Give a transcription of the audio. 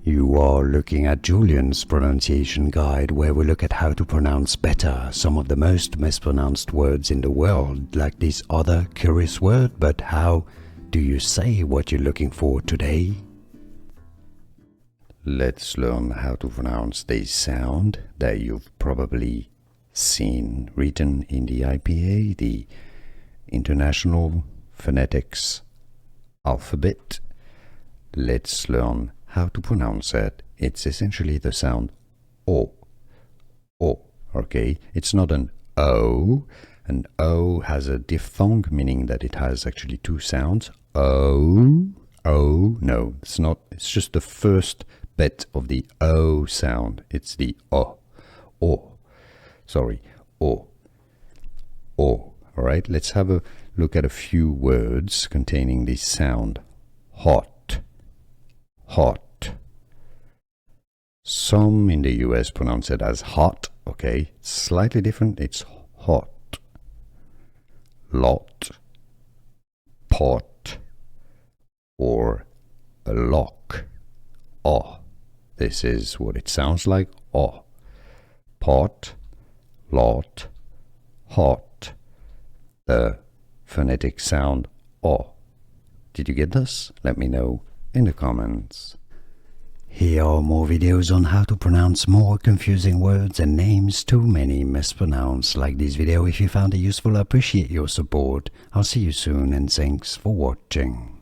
You are looking at Julian's pronunciation guide, where we look at how to pronounce better some of the most mispronounced words in the world, like this other curious word. But how do you say what you're looking for today? Let's learn how to pronounce this sound that you've probably seen written in the IPA, the International Phonetics alphabet. Let's learn how to pronounce it. It's essentially the sound O. O, okay? It's not an O. An O has a diphthong, meaning that it has actually two sounds. O, O, no, it's not. It's just the first bit of the O sound. It's the O. O. Sorry, O. O. All right, let's have a look at a few words containing this sound. Hot. Hot. Some in the US pronounce it as hot, okay? It's slightly different. It's hot. Lot. Pot. Or a lock. Oh. This is what it sounds like. Oh. Pot. Lot. Hot. The phonetic sound O. Did you get this? Let me know in the comments. Here are more videos on how to pronounce more confusing words and names too many mispronounced. Like this video if you found it useful. I appreciate your support. I'll see you soon and thanks for watching.